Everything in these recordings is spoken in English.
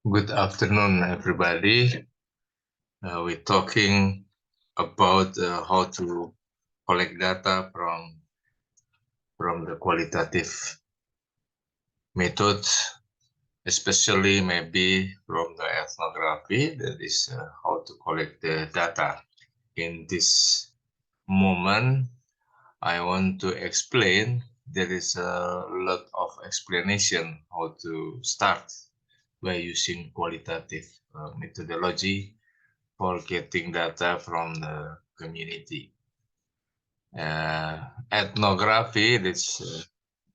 Good afternoon, everybody. We're talking about how to collect data from the qualitative methods, especially maybe from the ethnography. That is how to collect the data. In this moment, I want to explain. There is a lot of explanation how to start by using qualitative methodology for getting data from the community. Ethnography, that's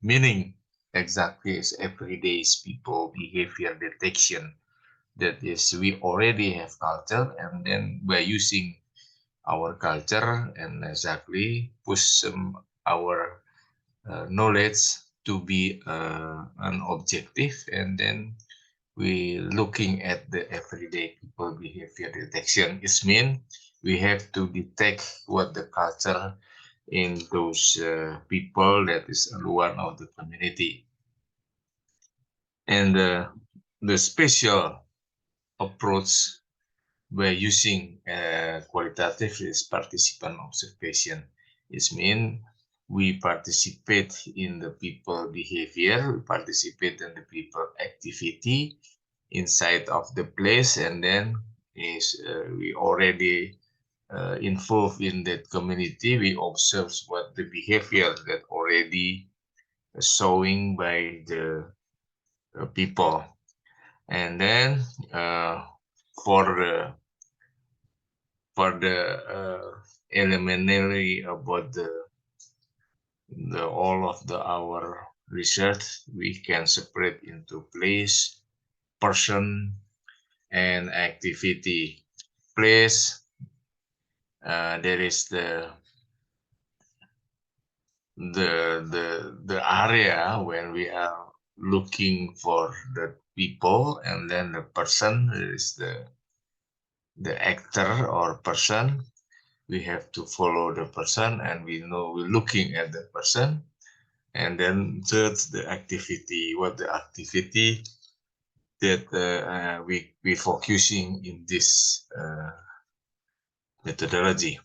meaning exactly is everyday people behavior detection. That is, we already have culture, and then by using our culture and exactly push our knowledge to be an objective, and then we looking at the everyday people behavior detection. It means we have to detect what the culture in those people that is one of the community. And the special approach by using qualitative is participant observation. It means we participate in the people behavior, we participate in the people activity, inside of the place, and then is we already involved in that community. We observe what the behavior that already showing by the people, and then uh, for the elementary about the all of the our research, we can separate into place, person, and activity. Place, there is the area when we are looking for the people, and then the person is the actor or person. We have to follow the person, and we know we're looking at the person, and then third, the activity. What the activity that we focusing in this methodology.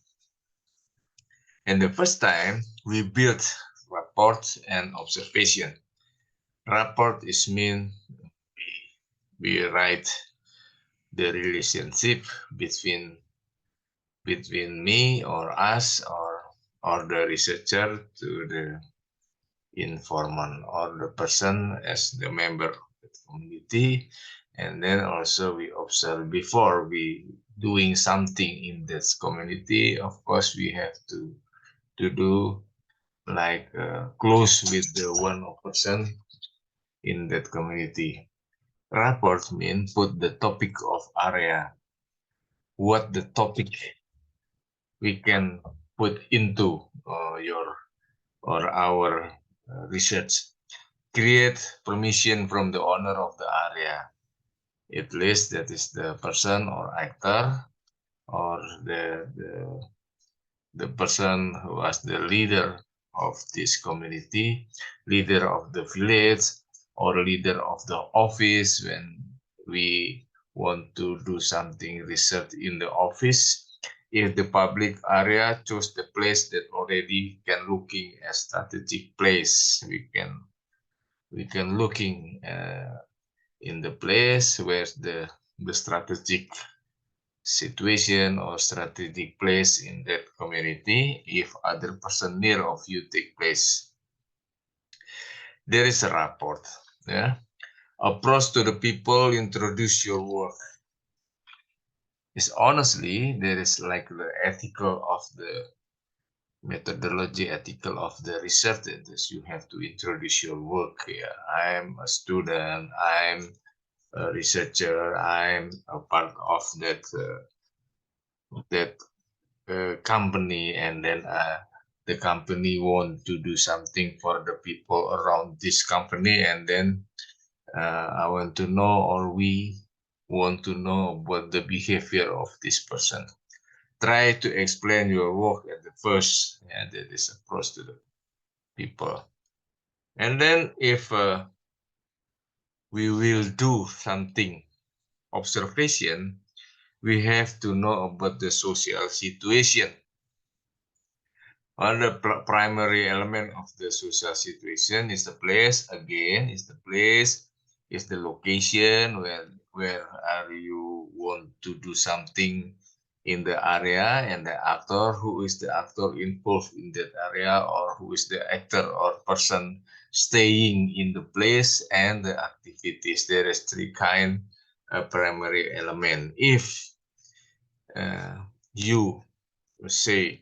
And the first time we built report and observation. Rapport is mean we write the relationship between me or us or the researcher to the informant or the person as the member of the community. And then also we observe before we doing something in this community. Of course, we have to do like close with the one person in that community. Rapport mean put the topic of area, what the topic we can put into your or our research. Create permission from the owner of the area. At least that is the person or actor or the person who was the leader of this community, leader of the village, or leader of the office when we want to do something research in the office. If the public area choose the place that already can looking as strategic place, we can looking in the place where the strategic situation or strategic place in that community. If other person near of you take place, there is a rapport. Yeah, approach to the people, introduce your work. Is honestly there is like the ethical of the methodology, ethical of the research, that is you have to introduce your work. Yeah, I'm a student, I'm a researcher, I'm a part of that company, and then the company want to do something for the people around this company, and then I want to know, or we want to know about the behavior of this person. Try to explain your work at the first, and that is approach to the people. And then if we will do something, observation, we have to know about the social situation. One of the primary element of the social situation is the place. Again, is the place, is the location where are you want to do something in the area, and the actor, who is the actor involved in that area, or who is the actor or person staying in the place, and the activities. There is three kind of primary element. If you say,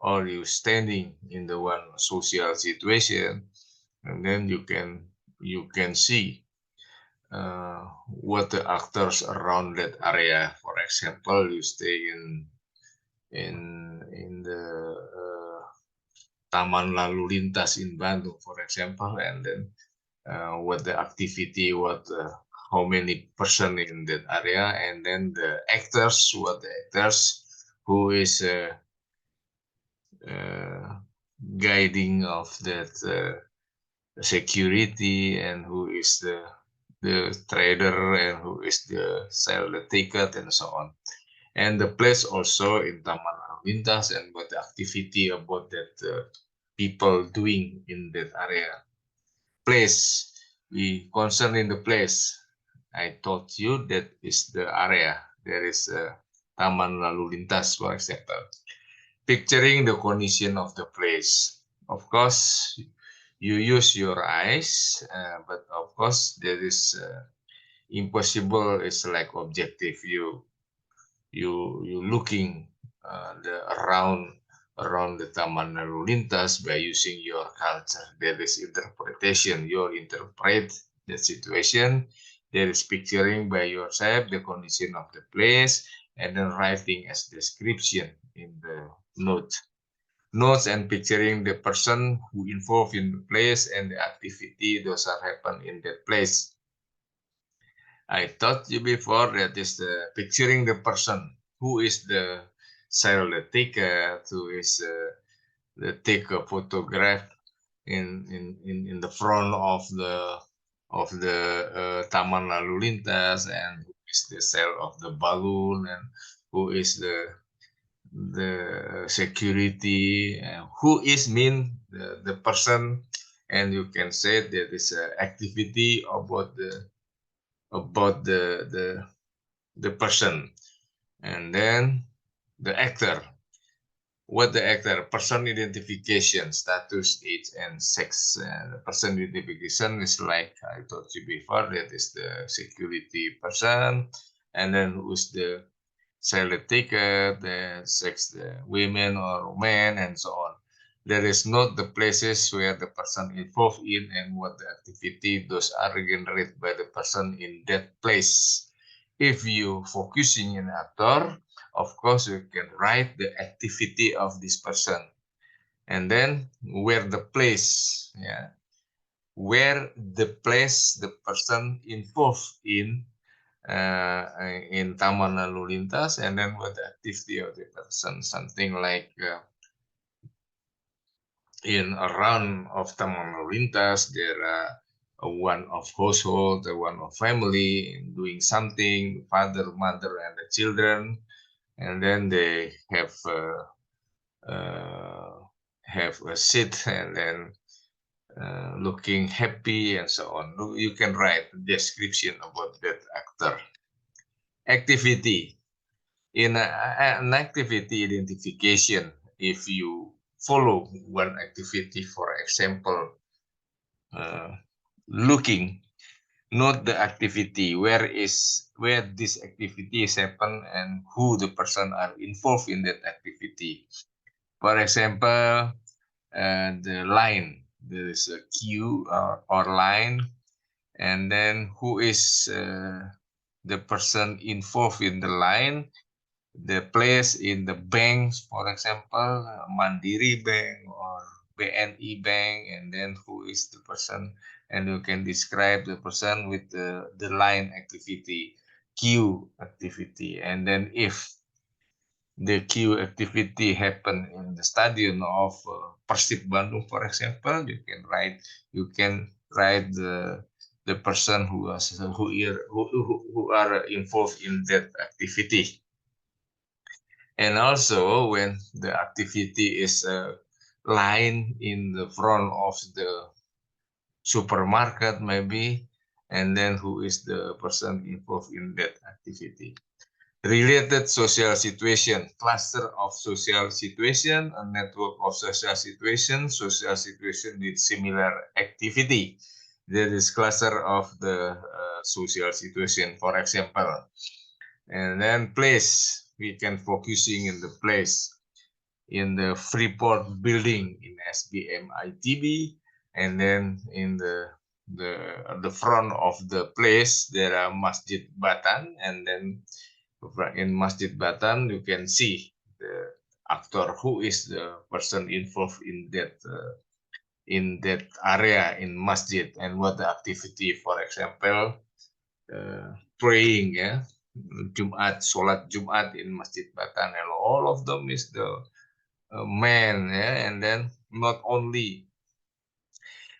or you standing in the one social situation, and then you can see what the actors around that area. For example, you stay in the Taman Lalu Lintas in Bandung, for example, and then what the activity, how many person in that area, and then the actors, what the actors, who is guiding of that security, and who is the trader, and who is the sell the ticket, and so on. And the place also in Taman Lalu Lintas, and what the activity about that people doing in that area. Place, we concern in the place. I told you that is the area. There is Taman Lalu Lintas, for example. Picturing the condition of the place. Of course, you use your eyes, but of course there is impossible. It's like objective. You looking the around the Taman Lalu Lintas by using your culture. There is interpretation. You interpret the situation. There is picturing by yourself the condition of the place, and then writing as description in the note. Notes and picturing the person who involved in the place and the activity those are happen in that place. I taught you before that is the picturing the person who is the serial taker, who is the take a photograph in the front of the Taman Lalu Lintas, and who is the sale of the balloon, and who is the security, who is mean the person, and you can say that is an activity about the person, and then the actor. What the actor? Person identification, status, age, and sex. The person identification is like I told you before, that is the security person, and then who's the silent taker, the sex, the women or men, and so on. There is not the places where the person involved in, and what the activity those are generated by the person in that place. If you focusing in actor, of course you can write the activity of this person, and then where the place, yeah, where the place the person involved in Taman Lalu Lintas, and then what the activity of the person, something like in around of Taman Lalu Lintas, there are one of household, one of family doing something, father, mother, and the children, and then they have a seat, and then looking happy, and so on. You can write a description about that actor. Activity. In an activity identification, if you follow one activity, for example, looking, note the activity, where this activity is happen, and who the person are involved in that activity. For example, the line, there is a queue or line, and then who is the person involved in the line, the place in the banks, for example, Mandiri Bank or BNI Bank, and then who is the person, and you can describe the person with the line activity, queue activity, and then if the queue activity happen in the stadium of Persib Bandung, for example, you can write the the person who are involved in that activity. And also when the activity is lying in the front of the supermarket maybe, and then who is the person involved in that activity. Related social situation, cluster of social situation, a network of social situation with similar activity. There is cluster of the social situation, for example. And then place, we can focusing in the place, in the Freeport building in SBM ITB, and then in the front of the place there are Masjid Batan, and then in Masjid Batan you can see the actor who is the person involved in that area in masjid, and what the activity, for example, praying, yeah, Jumat, sholat Jumat in Masjid Batan, and all of them is the man, yeah, and then not only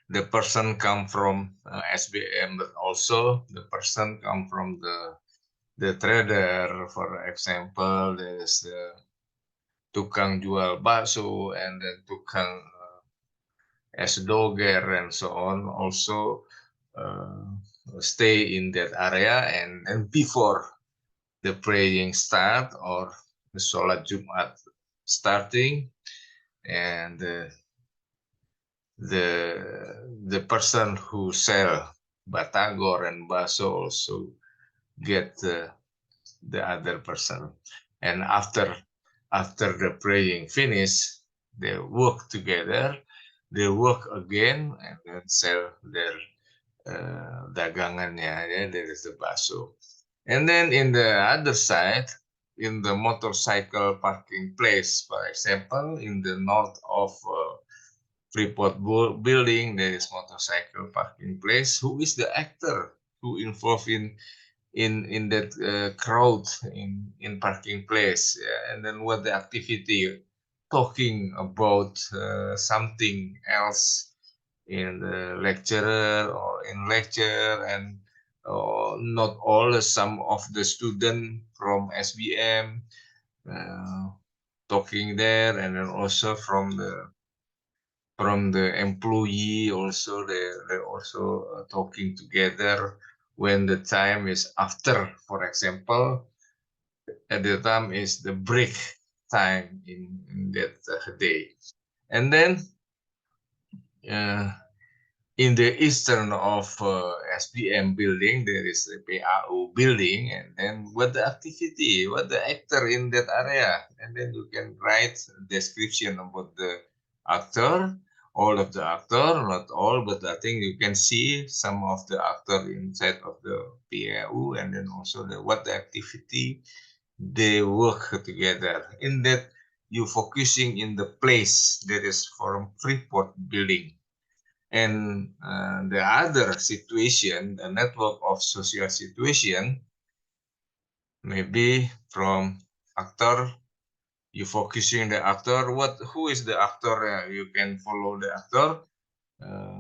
the person come from SBM, but also the person come from the trader. For example, there is the tukang jual bakso, and then tukang es doger and so on also stay in that area, and before the praying start or the sholat Jumat starting, and the person who sell batagor and baso also get the other person, and after the praying finish, they work together, they work again, and then sell their dagangannya, yeah, there is the baso. And then in the other side, in the motorcycle parking place, for example, in the north of Freeport building, there is motorcycle parking place. Who is the actor who involved in that crowd in parking place? Yeah? And then what the activity, talking about something else in the lecturer or in lecture, and not all, some of the student from SBM talking there, and then also from the employee also, they're also talking together when the time is after, for example, at the time is the break time in that day. And then uh, in the eastern of SBM building, there is a PAU building, and then what the activity, what the actor in that area, and then you can write a description about the actor, all of the actor, not all, but I think you can see some of the actor inside of the PAU, and then also what the activity they work together. In that, you focusing in the place that is from Freeport building. And the other situation, the network of social situation, maybe from actor, you focusing the actor. Who is the actor? You can follow the actor.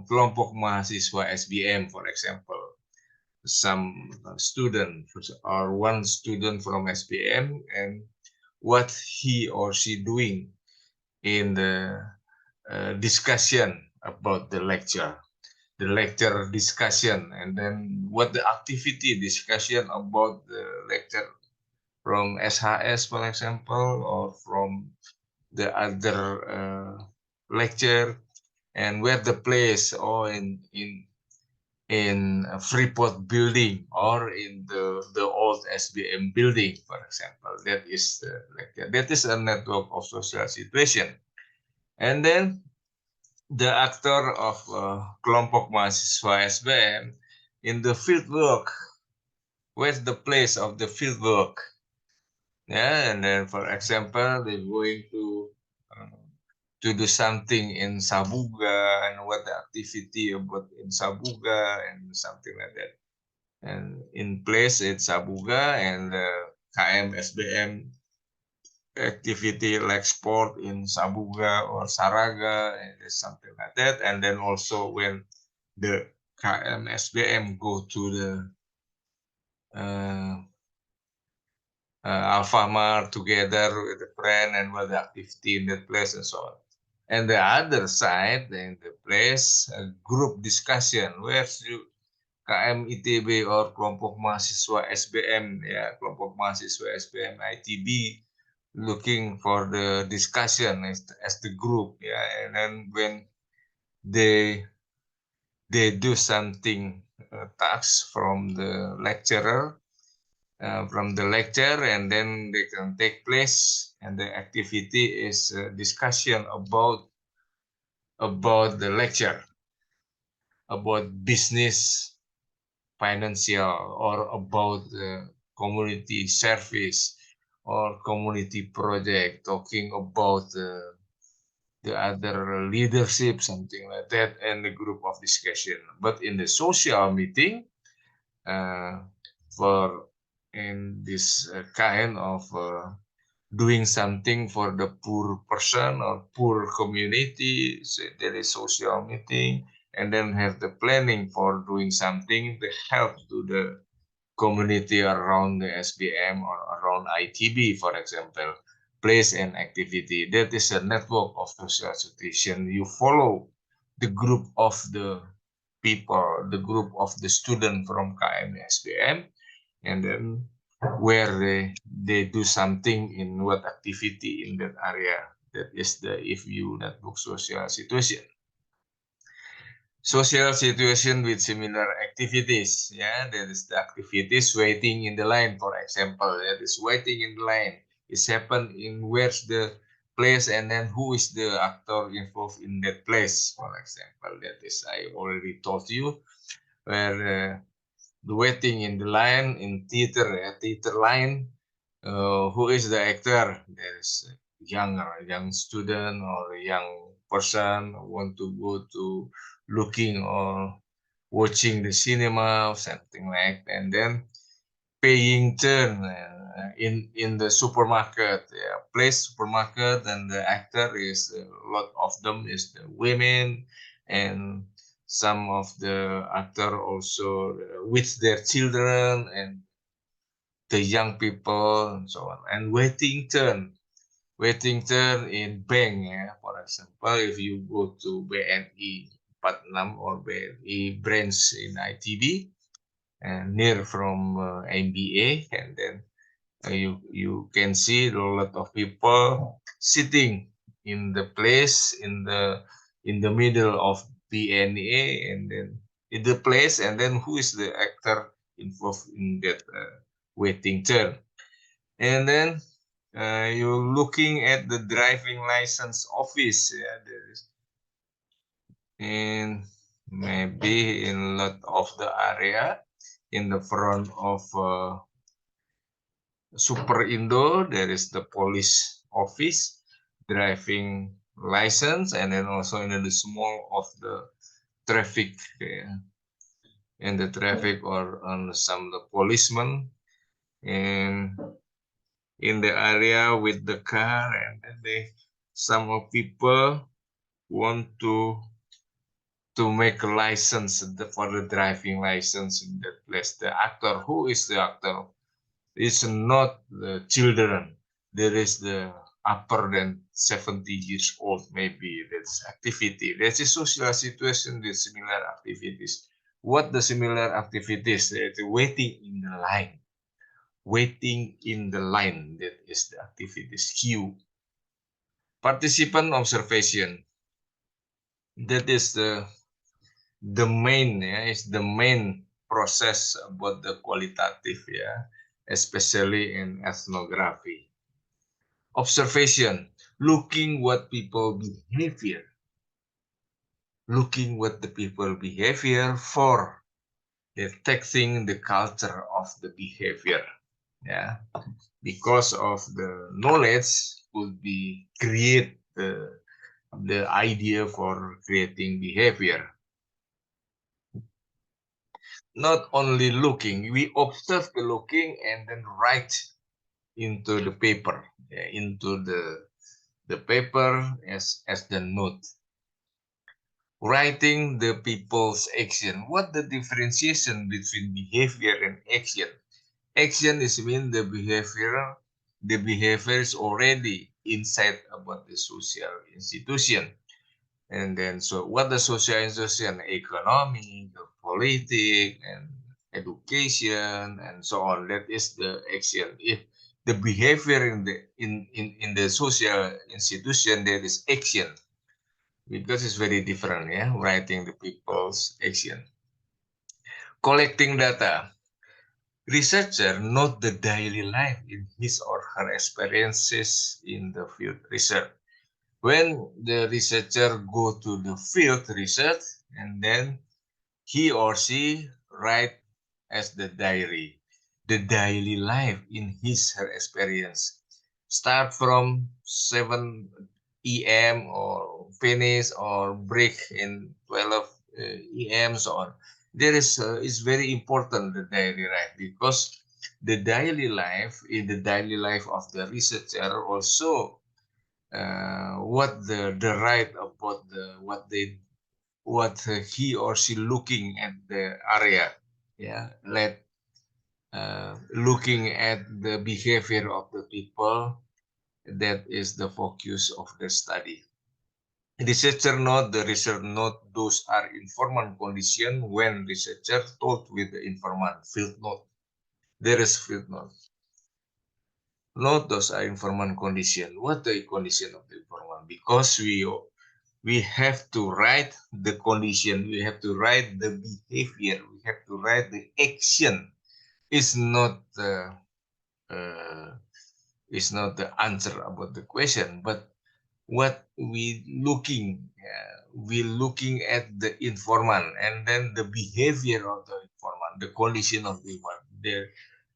Kelompok mahasiswa SBM, for example, some student or one student from SBM, and what he or she doing in the discussion about the lecture discussion, and then what the activity discussion about the lecture from SHS, for example, or from the other lecture, and where the place, or in Freeport building, or in the old SBM building, for example. That is the lecture. That is a network of social situation. And then the actor of kelompok mahasiswa SBM in the field work. Where's the place of the field work? Yeah, and then for example, they're going to do something in Sabuga, and what the activity about in Sabuga and something like that. And in place in Sabuga, and KM SBM activity like sport in Sabuga or Saraga, and something like that. And then also when the KM SBM go to the Alfamart together with a friend and with the activity in that place and so on. And the other side, in the place, a group discussion where you KM ITB or kelompok mahasiswa SBM, ya, kelompok mahasiswa SBM ITB looking for the discussion as the group, yeah, and then when they do something task from the lecturer, from the lecture, and then they can take place, and the activity is discussion about the lecture, about business, financial, or about the community service or community project, talking about the other leadership, something like that, and the group of discussion. But in the social meeting, uh, for in this kind of doing something for the poor person or poor community, so there is social meeting, and then have the planning for doing something to help to the community around the SBM or around ITB, for example, place and activity. That is a network of social situation. You follow the group of the people, the group of the student from KM SBM, and then where they do something in what activity in that area. That is the IFU network social situation. Social situation with similar activities. Yeah, there is the activities waiting in the line, for example. That is waiting in the line. It's happened in where's the place and then who is the actor involved in that place, for example. That is, I already told you, where the waiting in the line in theater line. Who is the actor? There is a young student or a young person who want to go to looking or watching the cinema or something like that. And then paying turn in the supermarket, yeah, place supermarket, and the actor is a lot of them is the women, and some of the actor also with their children and the young people and so on. And waiting turn in bank, yeah, for example, if you go to BNI Patnam or BNI branch in ITB and near from MBA, and then you can see a lot of people sitting in the place in the middle of BNA, and then in the place, and then who is the actor involved in that waiting turn. And then you're looking at the driving license office, yeah, there is, and maybe in a lot of the area in the front of Super Indo, there is the police office, driving license, and then also in the small of the traffic, in the traffic or on some the policemen, and in the area with the car, and then some of people want to make a license for the driving license in that place. The actor, who is the actor? It's not the children. There is the upper than 70 years old, maybe. That's activity. That's a social situation with similar activities. What the similar activities? It's waiting in the line. Waiting in the line. That is the activities queue. Participant observation. That is the main, yeah, is the main process about the qualitative, yeah, especially in ethnography. Observation, looking what people behavior, looking what the people behavior for detecting the culture of the behavior, yeah, because of the knowledge could be create the idea for creating behavior. Not only looking, we observe the looking and then write into the paper, yeah, into the paper as the note. Writing the people's action. What the differentiation between behavior and action? Action is mean the behavior is already inside about the social institution. And then, so what the social institution? Economy, the politics, and education, and so on. That is the action. If the behavior in the social institution, there is action, because it's very different. Yeah, writing the people's action. Collecting data. Researcher note the daily life in his or her experiences in the field research. When the researcher go to the field research, and then he or she write as the diary, the daily life in his her experience. Start from 7 or finish or break in 12 so on. There is very important the daily life, because the daily life in the daily life of the researcher also what the right about the what he or she looking at the area, yeah, looking at the behavior of the people. That is the focus of the study. Researcher note, the research note, those are informant condition when researcher told with the informant. Field note, there is field note. Note, those are informant condition. What the condition of the informant? Because we have to write the condition, we have to write the behavior, we have to write the action. It's not uh, it's not the answer about the question, but what we looking at the informant, and then the behavior of the informant, the condition of the informant. The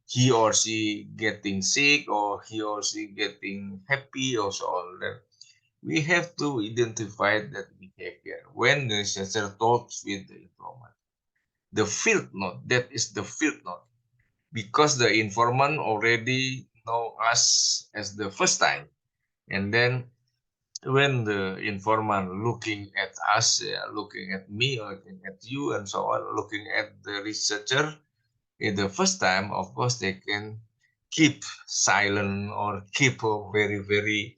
he or she getting sick, or he or she getting happy, or so on. Then we have to identify that behavior when the researcher talks with the informant. The field note, that is the field note, because the informant already know us as the first time, and then when the informant looking at us, looking at me, looking at you, and so on, looking at the researcher in the first time, of course they can keep silent or keep a very very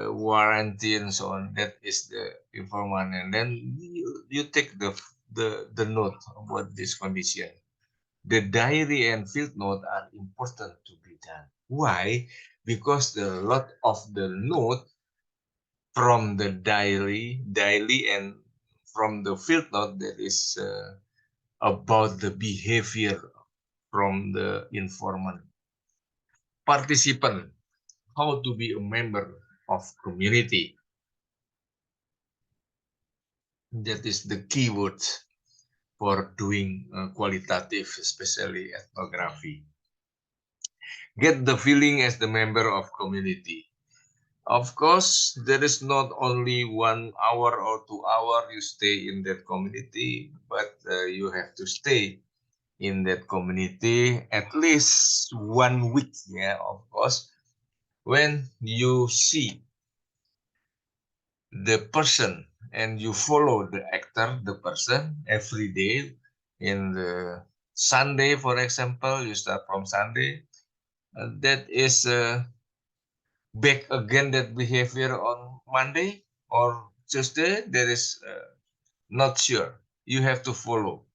warranty and so on. That is the informant, and then you take the note about this condition. The diary and field note are important to be done. Why? Because the lot of the note from the diary and from the field note, that is about the behavior from the informant. Participant, how to be a member of community. That is the keyword for doing qualitative, especially ethnography. Get the feeling as the member of community. Of course, there is not only 1 hour or 2 hour you stay in that community, but you have to stay in that community at least 1 week. Yeah, of course, when you see the person and you follow the actor, the person every day. In the Sunday, for example, you start from Sunday. That is back again that behavior on Monday or Tuesday. That is not sure. You have to follow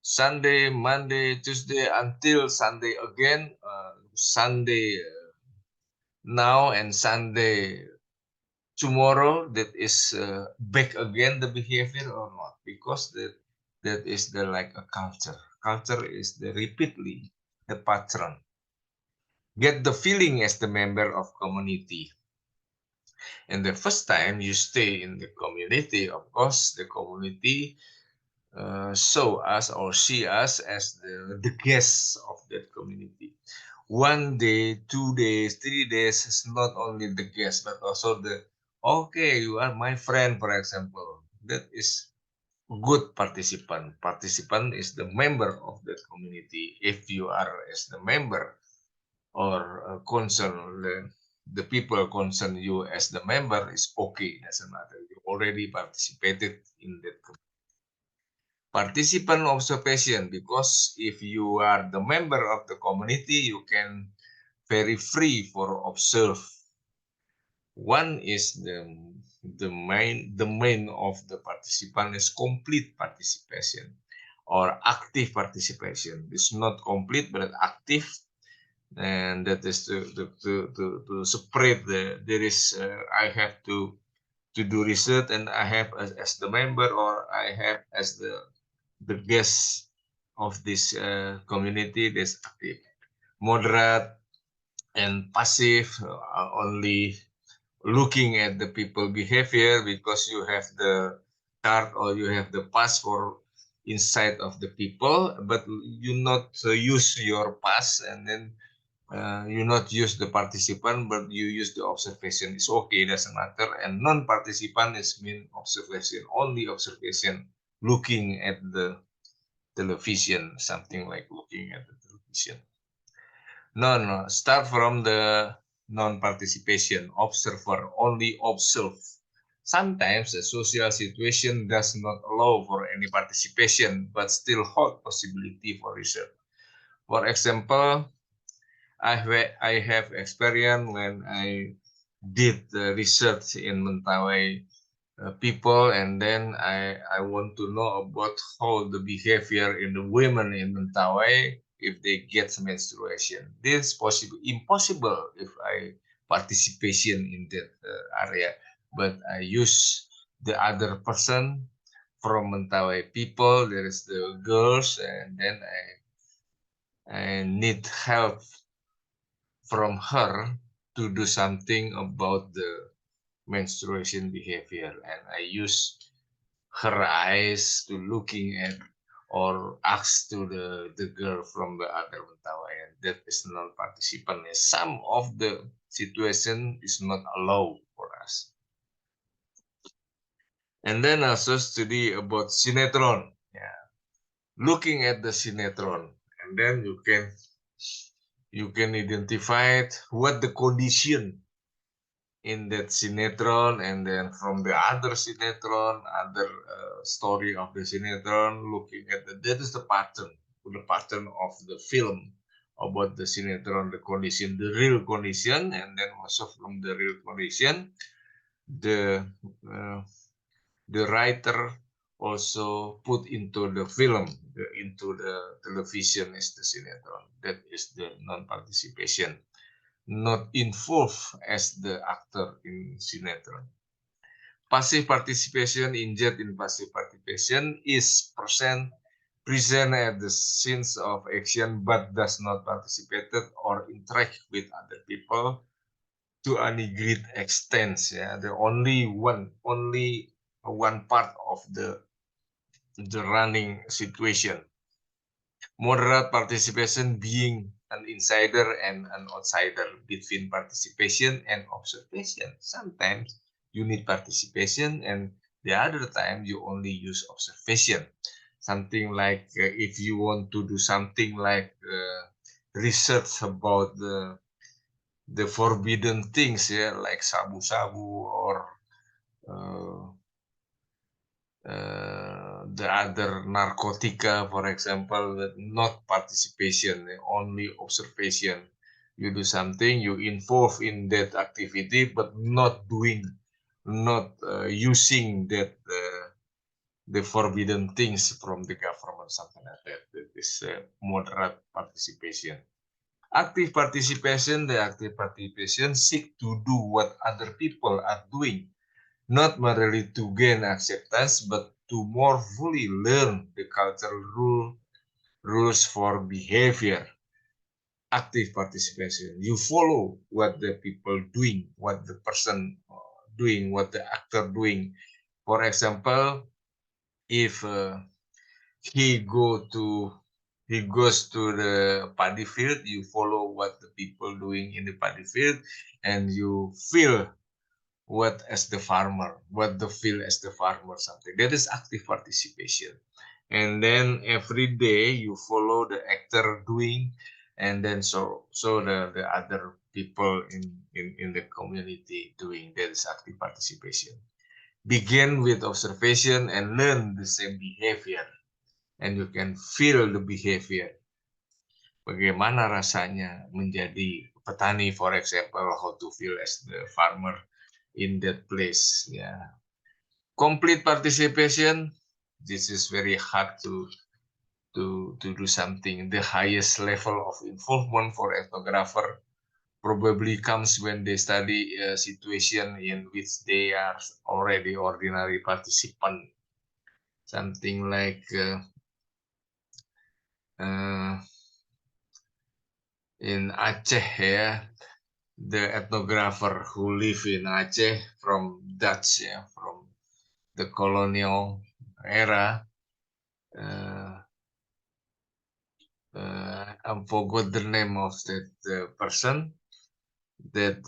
Sunday, Monday, Tuesday until Sunday again. Sunday now and Sunday tomorrow, that is back again the behavior or not, because that is the like a culture is the repeatedly the pattern. Get the feeling as the member of community. And the first time you stay in the community, of course the community show us or see us as the guests of that community. 1 day, 2 days, 3 days is not only the guest, but also the, okay, you are my friend, for example. That is good participant. Participant is the member of that community. If you are as the member or concerned, the people concern you as the member is okay, doesn't matter. You already participated in that participant observation, because if you are the member of the community, you can very free for observe. One is the main of the participant is complete participation or active participation. It's not complete but active, and that is to separate there is I have to do research, and I have as the member, or I have as the guest of this community. That's active. Moderate and passive, only looking at the people behavior because you have the card or you have the pass for inside of the people, but you not use your pass, and then you not use the participant, but you use the observation. It's okay, doesn't matter. And non-participant is mean observation, only observation, looking at the television, something like looking at the television. No. Start from the non-participation. Observer, only observe. Sometimes a social situation does not allow for any participation, but still hold possibility for research. For example, I have experience when I did the research in Mentawai people, and then I want to know about how the behavior in the women in Mentawai if they get menstruation. This is possible impossible if I participation in that area, but I use the other person from Mentawai people. There is the girls, and then I need help from her to do something about the menstruation behavior, and I use her eyes to looking at or ask to the girl from the other Mentawai, and that is non-participant. Some of the situation is not allowed for us. And then also study about sinetron. Yeah, looking at the sinetron, and then you can identify what the condition in that sinetron, and then from the other sinetron, other story of the sinetron, looking at that is the pattern of the film about the sinetron, the condition, the real condition, and then also from the real condition, the uh, the writer also put into the film, into the television is the sinetron. That is the non-participation, not involved as the actor in sinetron. Passive participation, injured in passive participation, is present at the scenes of action but does not participate or interact with other people to any great extent. Yeah, the only one part of the running situation. Moderate participation, being an insider and an outsider between participation and observation. Sometimes you need participation, and the other time you only use observation. Something like if you want to do something like research about the forbidden things, yeah, like sabu-sabu or uh, the other narcotica, for example, not participation, only observation. You do something, you involve in that activity, but not using the forbidden things from the government, something like that. That is moderate participation. The active participation seek to do what other people are doing, not merely to gain acceptance, but to more fully learn the cultural rules for behavior. Active participation. You follow what the people doing, what the person doing, what the actor doing. For example, if he go to he goes to the paddy field, you follow what the people doing in the paddy field, and you feel what the feel as the farmer, something that is active participation. And then every day you follow the actor doing, and then so the other people in the community doing. That is active participation. Begin with observation and learn the same behavior. And you can feel the behavior. Bagaimana rasanya menjadi petani, for example, how to feel as the farmer in that place. Yeah. Complete participation, this is very hard to do something. The highest level of involvement for ethnographer probably comes when they study a situation in which they are already ordinary participant. Something like in Aceh, yeah, the ethnographer who live in Aceh from Dutch, yeah, from the colonial era. I forgot the name of that person that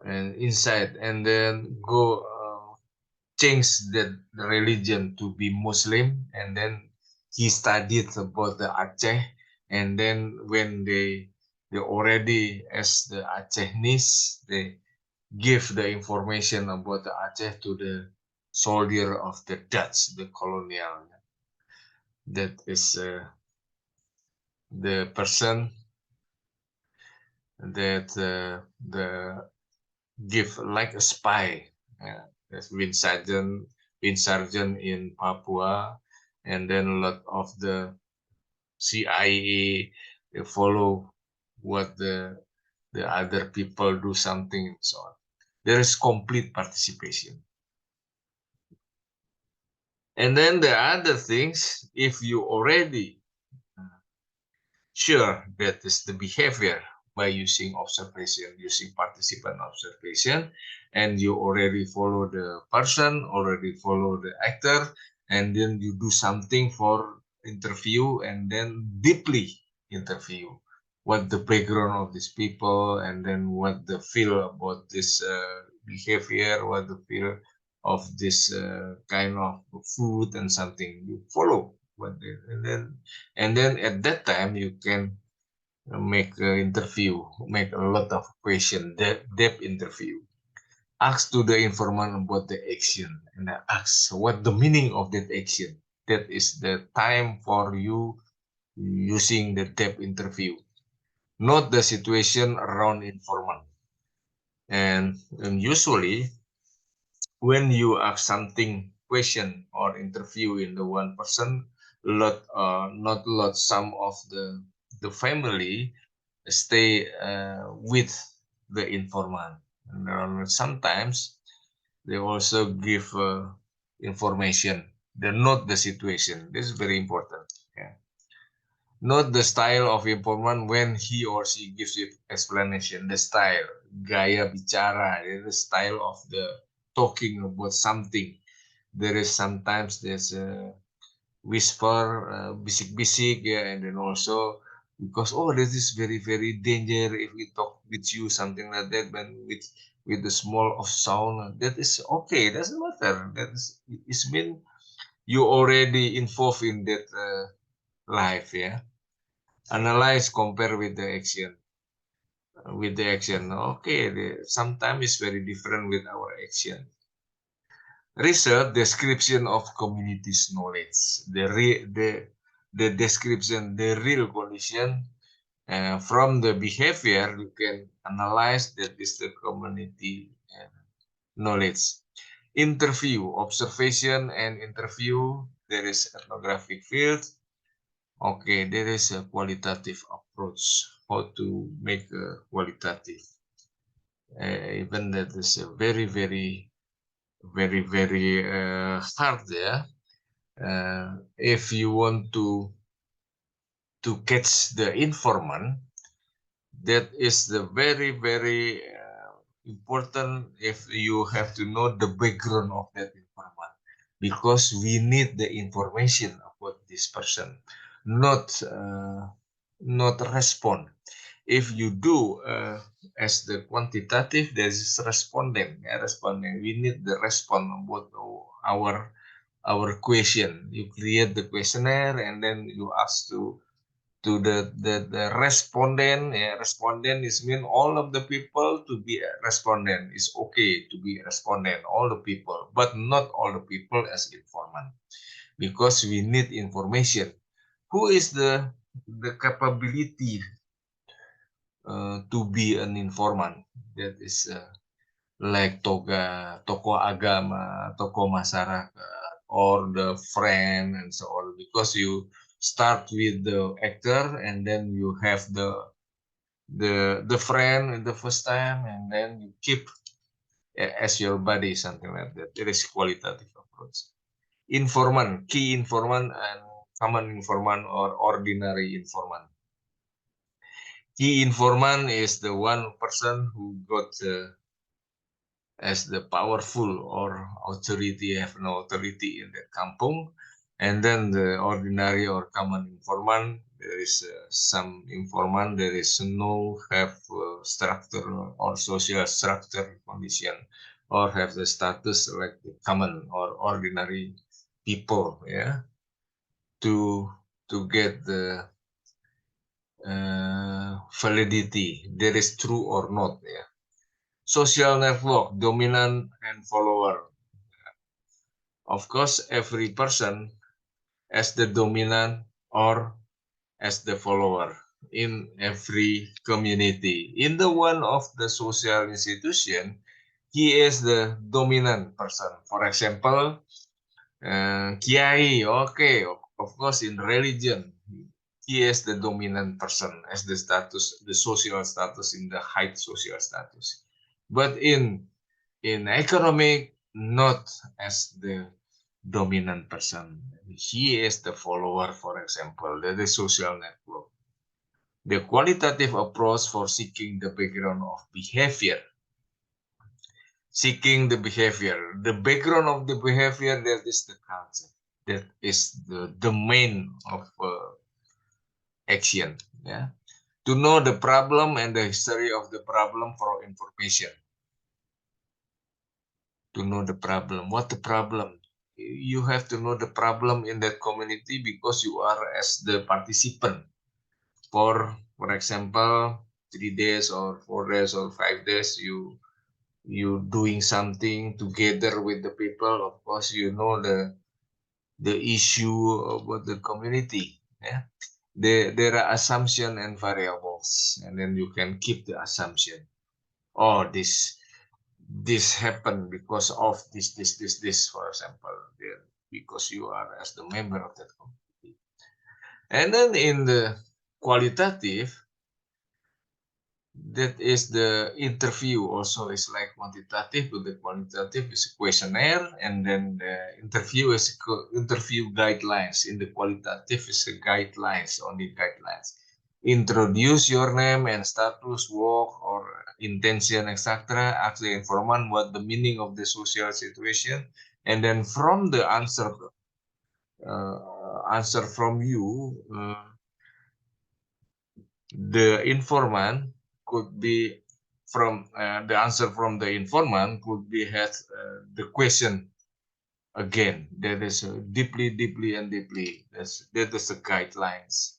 and inside and then go change the religion to be Muslim, and then he studied about the Aceh, and then when they already as the Acehnese, they give the information about the Aceh to the soldier of the Dutch, the colonial. That is the person that the give like a spy. That's Wind Sergeant in Papua, and then a lot of the CIA they follow what the other people do something and so on. There is complete participation. And then the other things, if you already sure that is the behavior by using observation, using participant observation, and you already follow the person, already follow the actor, and then you do something for interview and then deeply interview what the background of these people, and then what the feel about this behavior, what the feel of this kind of food and something you follow what they, and then at that time you can make an interview, make a lot of question, depth interview. Ask to the informant about the action and ask what the meaning of that action. That is the time for you using the depth interview, not the situation around informant. And usually when you ask something question or interview in the one person, not lot, some of the family stay with the informant, and sometimes they also give information. They note the situation. This is very important. Yeah. Note the style of informant when he or she gives you explanation. The style, gaya bicara, the style of the talking about something. There is sometimes there's a whisper, bisik-bisik, yeah, and then also because this is very danger if we talk with you something like that, but with the small of sound that is okay, doesn't matter. That is it's mean you already involved in that life, yeah. Analyze, compare with the action. Okay, sometimes it's very different with our action. Research description of community's knowledge, the description, the real condition. From the behavior, you can analyze that is the community knowledge. Interview, observation and interview, there is ethnographic field. Okay, there is a qualitative approach, how to make a qualitative. Even that is a very hard, yeah. If you want to catch the informant, that is the very important. If you have to know the background of that informant, because we need the information about this person, not respond. If you do as the quantitative, there is responding, yeah, responding. We need the response about our question. You create the questionnaire and then you ask to to the respondent. Yeah, respondent is mean all of the people to be a respondent. It's okay to be a respondent, all the people, but not all the people as informant, because we need information. Who is the capability to be an informant? That is like tokoh agama, tokoh masyarakat, or the friend and so on. Because you start with the actor and then you have the friend in the first time, and then you keep as your buddy, something like that. It is qualitative approach. Informant, key informant, and common informant or ordinary informant. Key informant is the one person who got as the powerful or authority, have no authority in the kampung. And then the ordinary or common informant, there is some informant, there is no have structure or social structure condition, or have the status like the common or ordinary people, yeah, to get the validity, there is true or not, yeah. Social network, dominant and follower. Of course, every person as the dominant or as the follower in every community. In the one of the social institution, he is the dominant person. For example, Kiai, okay, of course, in religion, he is the dominant person as the status, the social status in the high social status. But in economic, not as the dominant person. He is the follower, for example, the social network. The qualitative approach for seeking the background of behavior. Seeking the behavior. The background of the behavior, that is the culture. That is the domain of action. Yeah. To know the problem and the history of the problem for information. To know the problem. What the problem? You have to know the problem in that community because you are as the participant. For example, 3 days or 4 days or 5 days, you doing something together with the people. Of course, you know the issue about the community. Yeah, there are assumption and variables, and then you can keep the assumption. Oh, this happened because of this, for example, because you are as the member of that community. And then in the qualitative, that is the interview also is like quantitative, but the quantitative is a questionnaire, and then the interview is interview guidelines. In the qualitative is a guidelines, only guidelines. Introduce your name and status, work or intention, etc. Ask the informant what the meaning of the social situation, and then from the answer from you, the informant could be from the answer from the informant could be has the question again. That is deeply and deeply. That is the guidelines,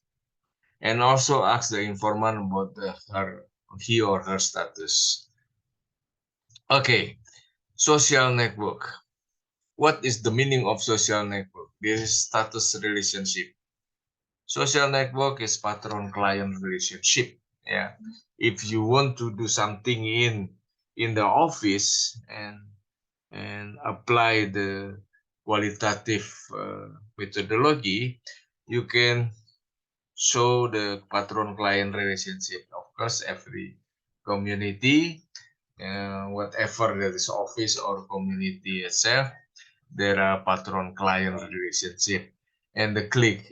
and also ask the informant about her he or her status. Okay, social network. What is the meaning of social network? This is status relationship. Social network is patron-client relationship. Yeah, if you want to do something in the office and apply the qualitative methodology, you can show the patron-client relationship. Of course, every community, whatever that is office or community itself, there are patron-client relationship, and the click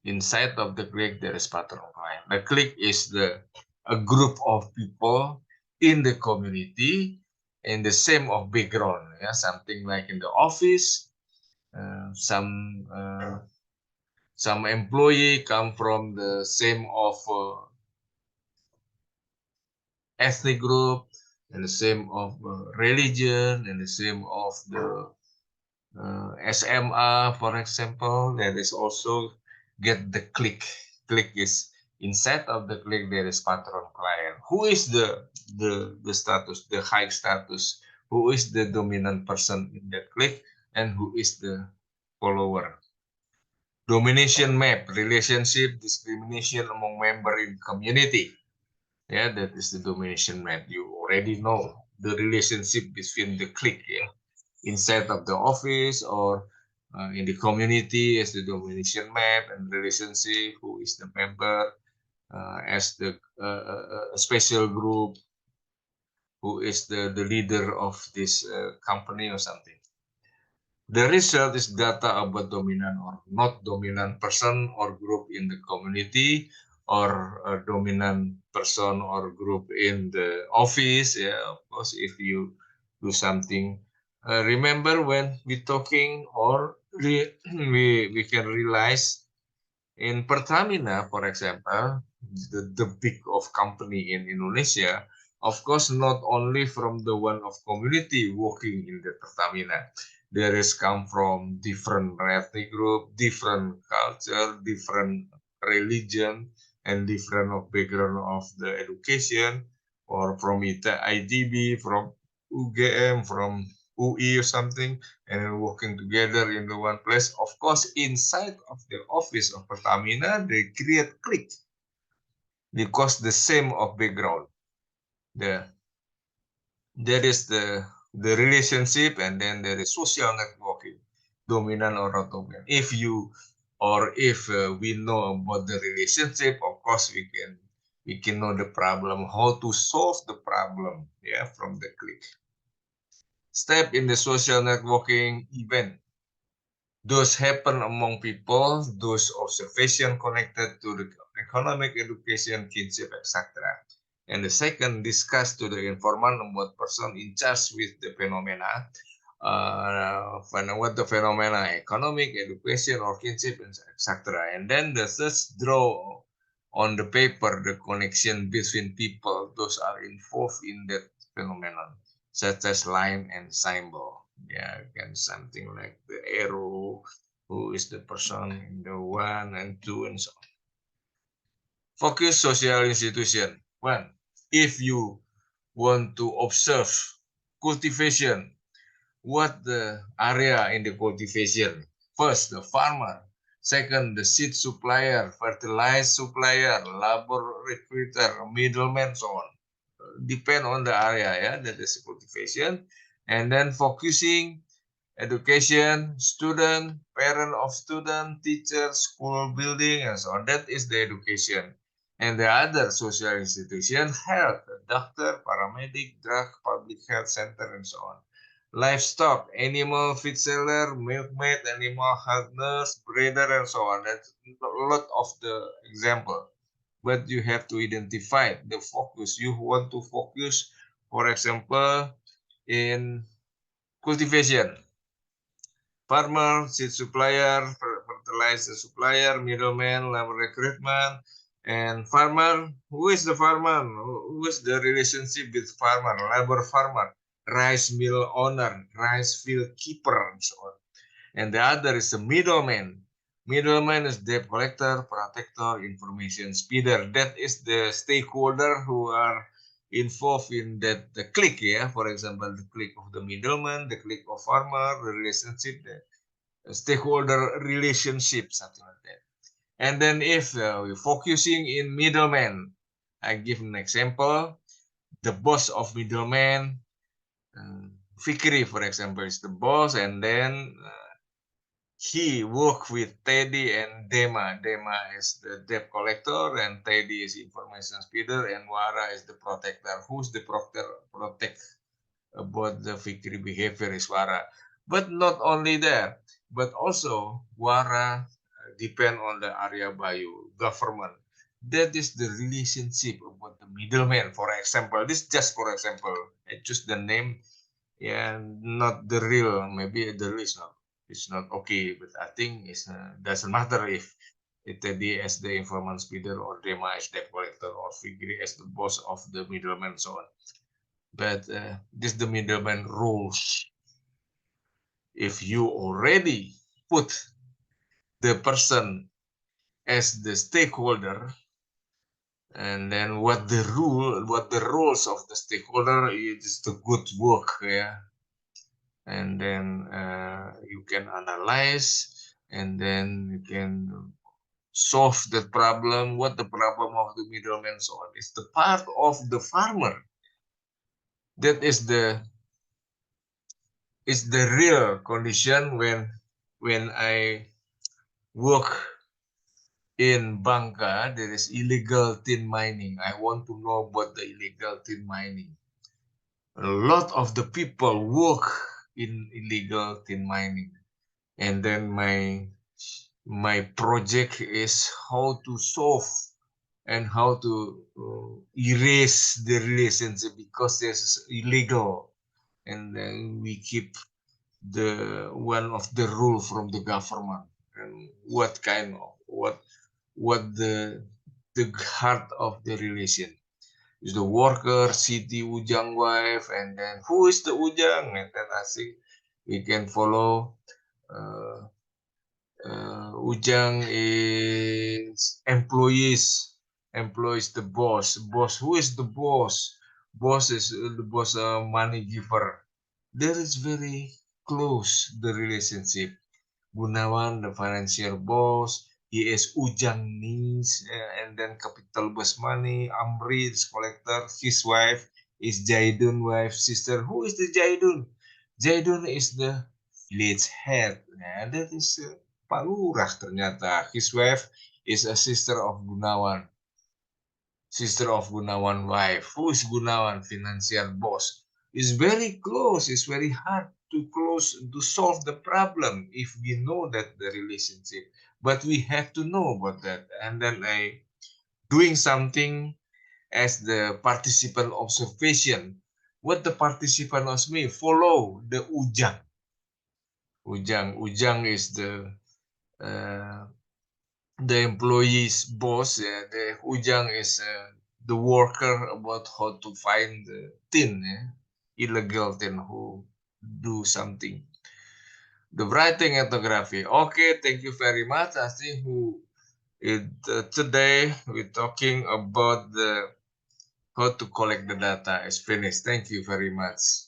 inside of the clique there is patron client. The clique is a group of people in the community in the same of background. Yeah, something like in the office, uh, some uh, some employee come from the same of ethnic group, and the same of religion, and the same of the SMA, for example. That is also get the click. Click is inside of the click there is patron client. Who is the status, the high status? Who is the dominant person in that click, and who is the follower? Domination map, relationship, discrimination among member in community. Yeah, that is the domination map. You already know the relationship between the clique, yeah, inside of the office or in the community as the domination map, and relationship, who is the member as the special group, who is the leader of this company or something. The result is data about dominant or not dominant person or group in the community, or a dominant person or group in the office. Yeah, of course, if you do something. Remember when we talking, or we can realize in Pertamina, for example, the big of company in Indonesia, of course, not only from the one of community working in the Pertamina. There is come from different ethnic group, different culture, different religion, and different of background of the education, or from IDB, from UGM, from UI or something, and working together in the one place. Of course, inside of the office of Pertamina, they create clique because the same of background. The there is the relationship, and then there is social networking, dominant or not dominant. If you or if we know about the relationship, of course we can know the problem, how to solve the problem, yeah, from the clique. Step in the social networking event. Those happen among people, those observation connected to the economic, education, kinship, etc. And the second, discuss to the informant about person in charge with the phenomena. What the phenomena, economic, education, or kinship, etc. And then the third, draw on the paper the connection between people those are involved in that phenomenon, such as line and symbol. Yeah, again, something like the arrow, who is the person in the one and two, and so on. Focus social institution. One, if you want to observe cultivation, what the area in the cultivation? First, the farmer. Second, the seed supplier, fertilizer supplier, labor recruiter, middleman, so on. Depend on the area, yeah, that is cultivation. And then focusing, education, student, parent of student, teacher, school building, and so on. That is the education. And the other social institution, health, doctor, paramedic, drug, public health center, and so on. Livestock, animal feed seller, milkmaid, animal health nurse, breeder, and so on. That's a lot of the example. But you have to identify the focus. You want to focus, for example, in cultivation. Farmer, seed supplier, fertilizer supplier, middleman, labor recruitment, and farmer. Who is the farmer? Who is the relationship with farmer? Labor farmer, rice mill owner, rice field keeper, and so on. And the other is the middleman. Middleman is debt collector, protector, information speeder. That is the stakeholder who are involved in that the click, yeah. For example, the click of the middleman, the click of farmer, the relationship, the stakeholder relationship, something like that. And then if we're focusing in middleman, I give an example. The boss of middleman, Fikri, for example, is the boss, and then he worked with Teddy and Dema. Dema is the debt collector, and Teddy is information speeder, and Wara is the protector. Who's the protect about the Fikri behavior is Wara. But not only that, but also Wara depend on the area Bayu government. That is the relationship about the middleman. For example, this just for example, I choose the name, yeah, not the real. Maybe the real is not. It's not okay, but I think it doesn't matter if Teddy as the informant speeder, or Dema as debt collector, or Figri as the boss of the middleman, so on. But this the middleman rules. If you already put the person as the stakeholder, and then what the roles of the stakeholder is the good work, yeah. And then you can analyze, and then you can solve the problem. What the problem of the middleman, so on, is the part of the farmer. That is the real condition when I work in Bangka. There is illegal tin mining. I want to know about the illegal tin mining. A lot of the people work in illegal tin mining, and then my project is how to solve and how to erase the relationship, because this is illegal, and then we keep the one of the rule from the government, and what kind of what the heart of the relation is the worker, city Ujang wife, and then who is the Ujang, and then I think we can follow. Uh, Ujang is employees the boss. Who is the boss? Boss is the boss, money giver. There is very close the relationship. Gunawan, the financial boss, he is Ujang niece, and then capital boss money. Amri is collector. His wife is Jaidun wife sister. Who is the Jaidun? Jaidun is the village head. Nah, that is Pak Lurah ternyata. His wife is a sister of Gunawan. Sister of Gunawan wife. Who is Gunawan? Financial boss. It's very close. It's very hard to close to solve the problem if we know that the relationship. But we have to know about that. And then I doing something as the participant observation. What the participant asked me, follow the Ujang. Ujang is uh, the employee's boss. The Ujang is the worker about how to find the tin, illegal tin who do something. The writing ethnography. Okay, thank you very much. I think today we're talking about the how to collect the data is finished. Thank you very much.